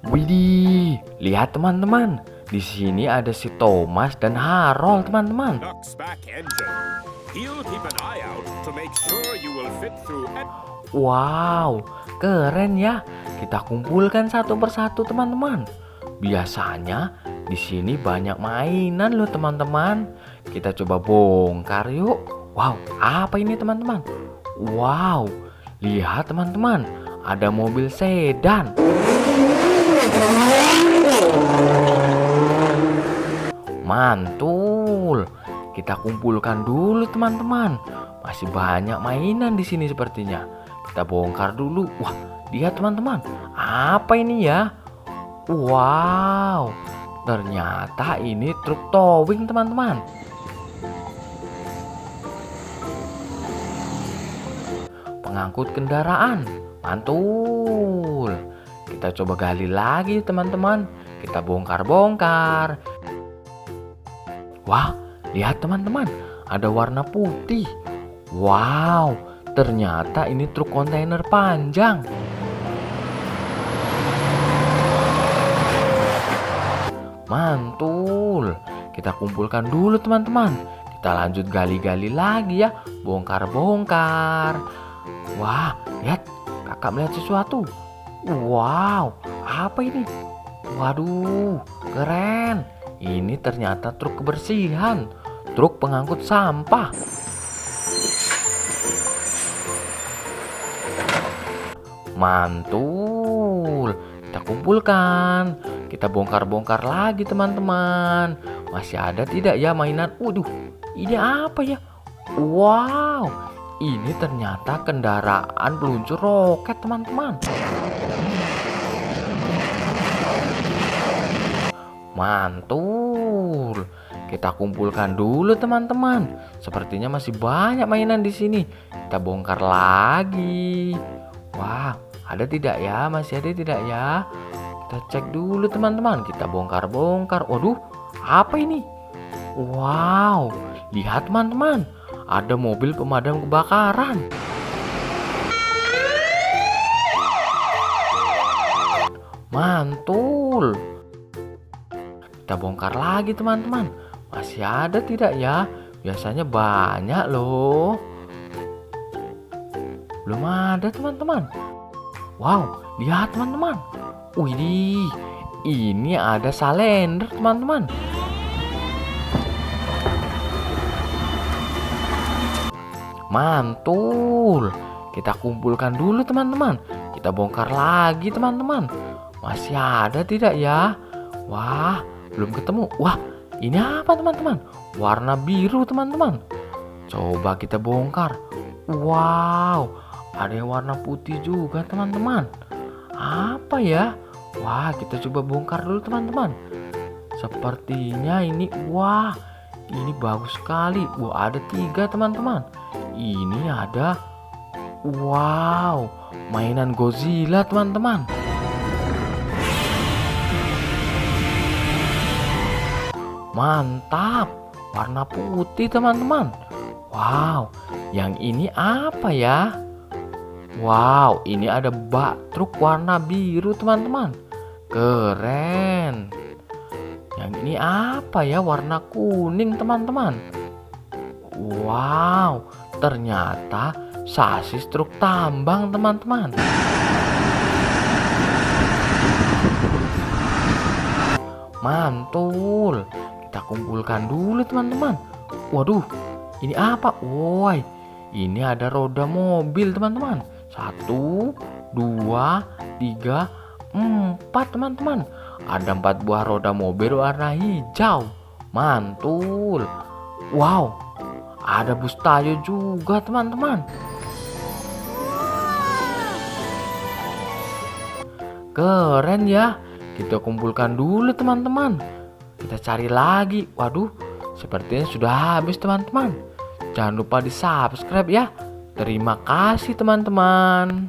Widih, lihat teman-teman. Di sini ada si Thomas dan Harold, teman-teman. Wow, keren ya. Kita kumpulkan satu persatu, teman-teman. Biasanya di sini banyak mainan loh, teman-teman. Kita coba bongkar yuk. Wow, apa ini, teman-teman? Wow, lihat teman-teman, ada mobil sedan. Mantul. Kita kumpulkan dulu, teman-teman. Masih banyak mainan di sini sepertinya. Kita bongkar dulu. Wah, lihat teman-teman. Apa ini ya? Wow, ternyata ini truk towing, teman-teman. Pengangkut kendaraan. Mantul. Kita coba gali lagi, teman-teman. Kita bongkar-bongkar. Wah, lihat teman-teman, ada warna putih. Wow, ternyata ini truk kontainer panjang. Mantul. Kita kumpulkan dulu, teman-teman. Kita lanjut gali-gali lagi ya, bongkar-bongkar. Wah, lihat, kakak melihat sesuatu. Wow, apa ini? Waduh, keren. Ini ternyata truk kebersihan, truk pengangkut sampah. Mantul. Kita kumpulkan. Kita bongkar-bongkar lagi, teman-teman. Masih ada tidak ya mainan? Waduh, ini apa ya? Wow, ini ternyata kendaraan peluncur roket, teman-teman. Mantul. Kita kumpulkan dulu, teman-teman. Sepertinya masih banyak mainan di sini. Kita bongkar lagi. Wah, ada tidak ya? Masih ada tidak ya? Kita cek dulu, teman-teman. Kita bongkar-bongkar. Waduh, apa ini? Wow, lihat teman-teman. Ada mobil pemadam kebakaran. Mantul. Kita bongkar lagi, teman-teman. Masih ada tidak ya? Biasanya banyak loh. Belum ada, teman-teman. Wow, lihat teman-teman. Wih, ini ada salender, teman-teman. Mantul. Kita kumpulkan dulu, teman-teman. Kita bongkar lagi, teman-teman. Masih ada tidak ya? Wah, belum ketemu. Wah, ini apa, teman-teman? Warna biru, teman-teman. Coba kita bongkar. Wow, ada yang warna putih juga, teman-teman. Apa ya? Wah, kita coba bongkar dulu, teman-teman. Sepertinya ini, wah, ini bagus sekali. Wah, ada 3, teman-teman. Ini ada, wow, mainan Godzilla, teman-teman. Mantap, warna putih, teman-teman. Wow, yang ini apa ya? Wow, ini ada bak truk warna biru, teman-teman. Keren. Yang ini apa ya? Warna kuning, teman-teman. Wow, ternyata sasis truk tambang, teman-teman. Mantul. Kita kumpulkan dulu, teman-teman. Waduh, ini apa? Woi, ini ada roda mobil, teman-teman. 1, 2, 3, 4, teman-teman. Ada 4 buah roda mobil warna hijau. Mantul. Wow, ada bus Tayo juga, teman-teman. Keren ya. Kita kumpulkan dulu, teman-teman. Kita cari lagi. Waduh, sepertinya sudah habis, teman-teman. Jangan lupa di subscribe ya. Terima kasih, teman-teman.